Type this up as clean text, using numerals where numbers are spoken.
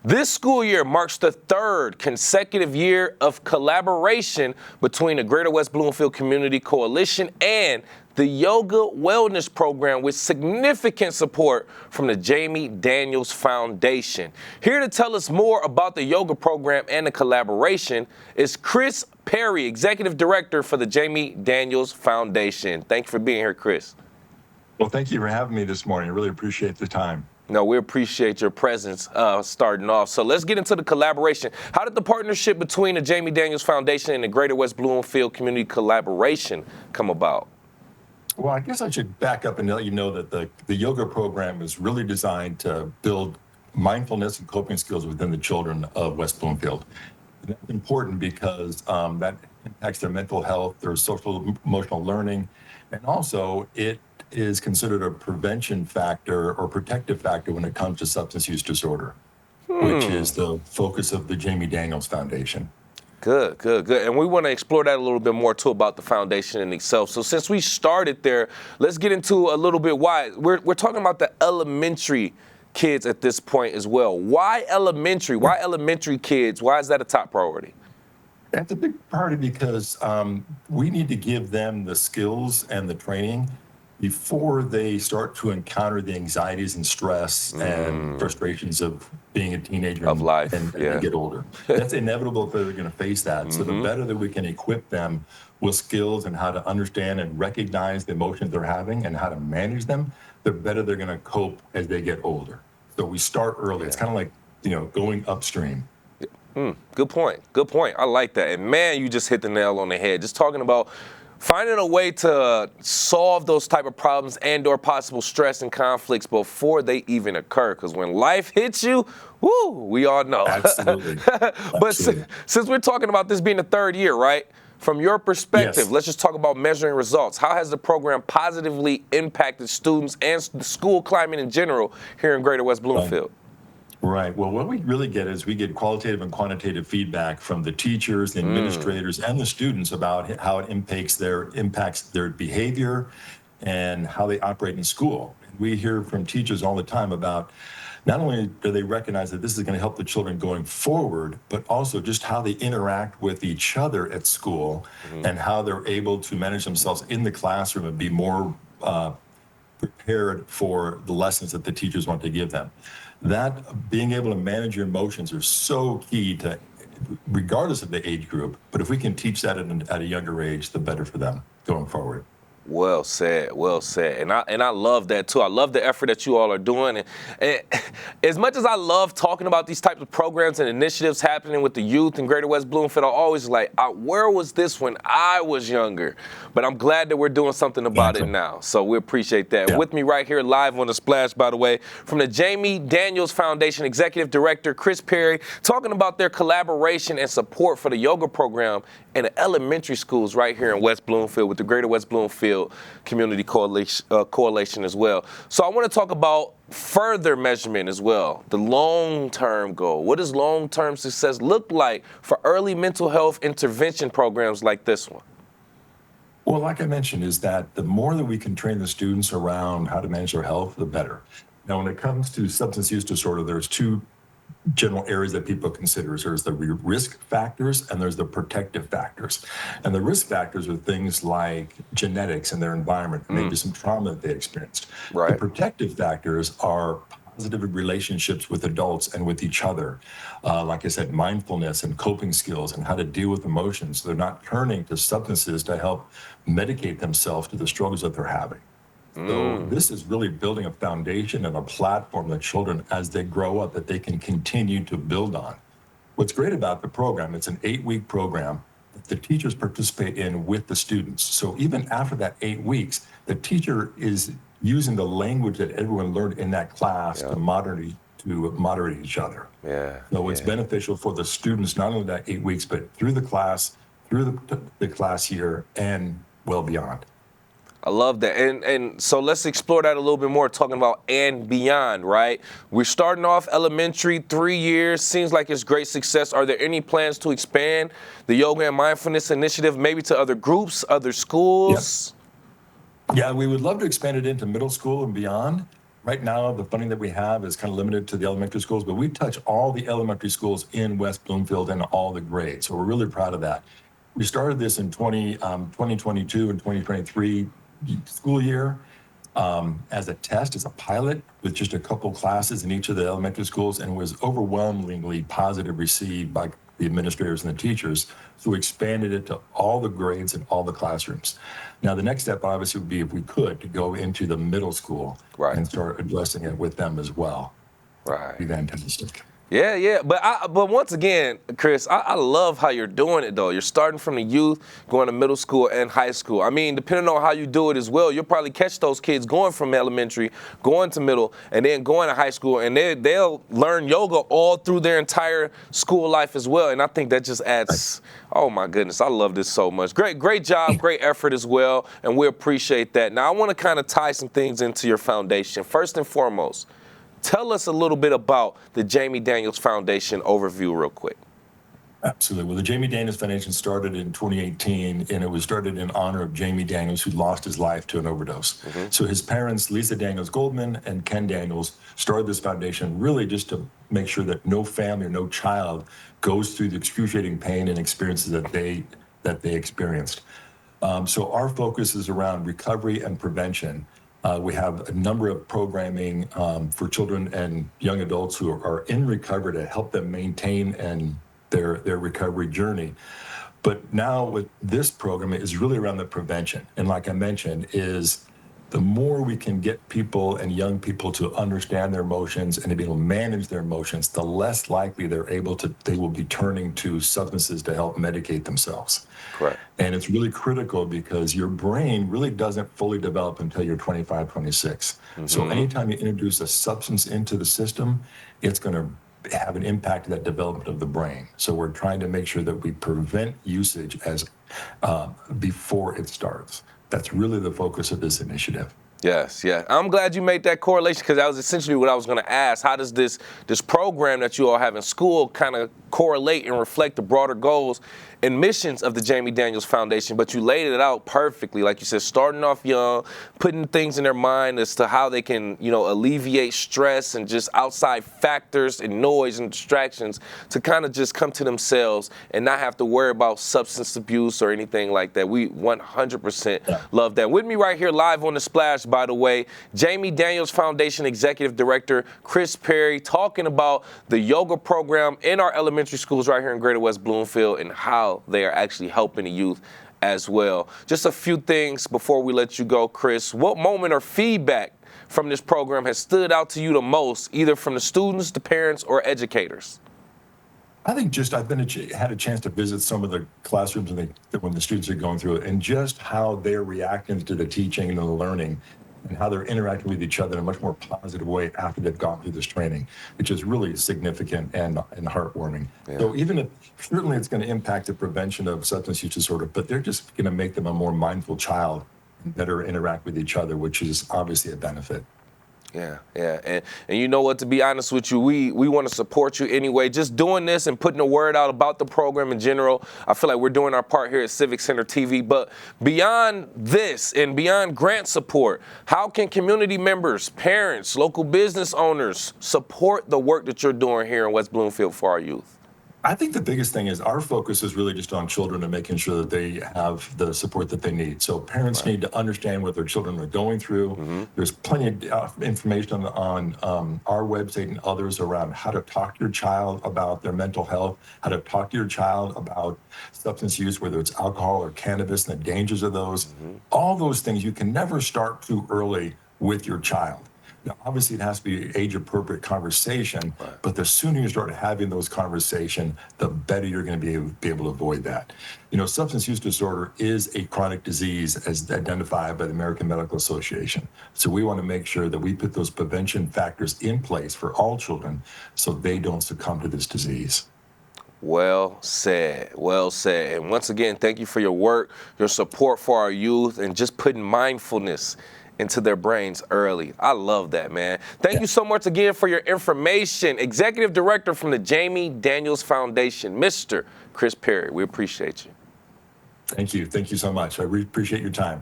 This school year marks the third consecutive year of collaboration between the Greater West Bloomfield Community Coalition and the Yoga Wellness Program with significant support from the Jamie Daniels Foundation. Here to tell us more about the yoga program and the collaboration is Chris Perry, Executive Director for the Jamie Daniels Foundation. Thank you for being here, Chris. Well, thank you for having me this morning. I really appreciate the time. No, we appreciate your presence starting off. So let's get into the collaboration. How did the partnership between the Jamie Daniels Foundation and the Greater West Bloomfield Community Collaboration come about? Well, I guess I should back up and let you know that the yoga program is really designed to build mindfulness and coping skills within the children of West Bloomfield. And that's important because that impacts their mental health, their social emotional learning, and also it is considered a prevention factor or protective factor when it comes to substance use disorder, which is the focus of the Jamie Daniels Foundation. Good. And we want to explore that a little bit more too about the foundation in itself. So since we started there, let's get into a little bit why. We're talking about the elementary kids at this point as well. Why elementary? Why elementary kids? Why is that a top priority? That's a big priority because we need to give them the skills and the training before they start to encounter the anxieties and stress and frustrations of being a teenager of life and they get older. That's inevitable if they're going to face that. So the better that we can equip them with skills and how to understand and recognize the emotions they're having and how to manage them, the better they're going to cope as they get older. So we start early. It's kind of like, going upstream. Good point. I like that. And man, you just hit the nail on the head. Just talking about finding a way to solve those type of problems and or possible stress and conflicts before they even occur. Because when life hits you, woo, we all know. Absolutely. But since we're talking about this being the third year, right? From your perspective, Yes. let's just talk about measuring results. How has the program positively impacted students and the school climate in general here in Greater West Bloomfield? Right. Well, what we really get is we get qualitative and quantitative feedback from the teachers, the administrators, and the students about how it impacts their behavior and how they operate in school. We hear from teachers all the time about not only do they recognize that this is going to help the children going forward, but also just how they interact with each other at school and how they're able to manage themselves in the classroom and be more prepared for the lessons that the teachers want to give them. That being able to manage your emotions are so key to, regardless of the age group. But if we can teach that at a younger age, the better for them going forward. Well said. And I love that too. I love the effort that you all are doing. And as much as I love talking about these types of programs and initiatives happening with the youth in Greater West Bloomfield, I always where was this when I was younger? But I'm glad that we're doing something about it now. So we appreciate that. Yeah. With me right here live on The Splash, by the way, from the Jamie Daniels Foundation, Executive Director Chris Perry, talking about their collaboration and support for the yoga program in the elementary schools right here in West Bloomfield with the Greater West Bloomfield Community Coalition as well. So I want to talk about further measurement as well, the long-term goal. What does long-term success look like for early mental health intervention programs like this one? Well, like I mentioned, is that the more that we can train the students around how to manage their health, the better. Now, when it comes to substance use disorder, there's two general areas that people consider. There's the risk factors and there's the protective factors. And the risk factors are things like genetics and their environment, maybe some trauma that they experienced. Right. The protective factors are positive relationships with adults and with each other. Like I said, mindfulness and coping skills and how to deal with emotions. They're not turning to substances to help medicate themselves to the struggles that they're having. So this is really building a foundation and a platform that children, as they grow up, that they can continue to build on. What's great about the program, it's an 8-week program that the teachers participate in with the students. So even after that 8 weeks, the teacher is using the language that everyone learned in that class to moderate each other. So it's beneficial for the students, not only that 8 weeks, but through the class, through the class year, and well beyond. I love that. And so let's explore that a little bit more, talking about and beyond, right? We're starting off elementary, 3 years. Seems like it's great success. Are there any plans to expand the yoga and mindfulness initiative maybe to other groups, other schools? Yeah, we would love to expand it into middle school and beyond. right now, the funding that we have is kind of limited to the elementary schools, but we touch all the elementary schools in West Bloomfield and all the grades. So we're really proud of that. We started this in 2022 and 2023 school year as a test, as a pilot, with just a couple classes in each of the elementary schools, and was overwhelmingly positive received by the administrators and the teachers. So we expanded it to all the grades and all the classrooms. Now, the next step obviously would be, if we could, to go into the middle school and start addressing it with them as well. Right. Be fantastic. Yeah, yeah, but once again, Chris, I love how you're doing it, though. You're starting from the youth, going to middle school and high school. I mean, depending on how you do it as well, you'll probably catch those kids going from elementary, going to middle, and then going to high school, and they'll learn yoga all through their entire school life as well. And I think that just adds, oh my goodness, I love this so much. Great job, great effort as well, and we appreciate that. Now, I want to kind of tie some things into your foundation. First and foremost, tell us a little bit about the Jamie Daniels Foundation overview real quick. Absolutely. Well, the Jamie Daniels Foundation started in 2018, and it was started in honor of Jamie Daniels, who lost his life to an overdose. So his parents, Lisa Daniels Goldman and Ken Daniels, started this foundation really just to make sure that no family or no child goes through the excruciating pain and experiences that they experienced. So our focus is around recovery and prevention. We have a number of programming for children and young adults who are in recovery to help them maintain their recovery journey. But now with this program, it is really around the prevention. And like I mentioned, is the more we can get people and young people to understand their emotions and to be able to manage their emotions, the less likely they will be turning to substances to help medicate themselves. Correct. And it's really critical because your brain really doesn't fully develop until you're 25, 26. So anytime you introduce a substance into the system, it's going to have an impact on that development of the brain. So we're trying to make sure that we prevent usage before it starts. That's really the focus of this initiative. Yes, yeah. I'm glad you made that correlation, because that was essentially what I was going to ask. How does this program that you all have in school kind of correlate and reflect the broader goals and missions of the Jamie Daniels Foundation? But you laid it out perfectly, like you said, starting off young, putting things in their mind as to how they can, alleviate stress and just outside factors and noise and distractions to kind of just come to themselves and not have to worry about substance abuse or anything like that. We 100% love that. With me right here live on The Splash, by the way, Jamie Daniels Foundation Executive Director Chris Perry, talking about the yoga program in our elementary schools right here in Greater West Bloomfield and how they are actually helping the youth as well. Just a few things before we let you go, Chris. What moment or feedback from this program has stood out to you the most, either from the students, the parents, or educators? I think I've had a chance to visit some of the classrooms when the students are going through it, and just how they're reacting to the teaching and the learning, and how they're interacting with each other in a much more positive way after they've gone through this training, which is really significant and heartwarming. Yeah. So even if certainly it's going to impact the prevention of substance use disorder, but they're just going to make them a more mindful child and better interact with each other, which is obviously a benefit. Yeah. And you know what, to be honest with you, we want to support you anyway. Just doing this and putting the word out about the program in general, I feel like we're doing our part here at Civic Center TV. But beyond this and beyond grant support, how can community members, parents, local business owners support the work that you're doing here in West Bloomfield for our youth? I think the biggest thing is our focus is really just on children and making sure that they have the support that they need. So parents need to understand what their children are going through. There's plenty of information on our website and others around how to talk to your child about their mental health, how to talk to your child about substance use, whether it's alcohol or cannabis, and the dangers of those. All those things, you can never start too early with your child. Now, obviously, it has to be age-appropriate conversation, but the sooner you start having those conversations, the better you're going to be able to avoid that. Substance use disorder is a chronic disease as identified by the American Medical Association. So we want to make sure that we put those prevention factors in place for all children so they don't succumb to this disease. Well said. Well said. And once again, thank you for your work, your support for our youth, and just putting mindfulness into their brains early. I love that, man. Thank you so much again for your information. Executive Director from the Jamie Daniels Foundation, Mr. Chris Perry. We appreciate you. Thank you. Thank you so much. I really appreciate your time.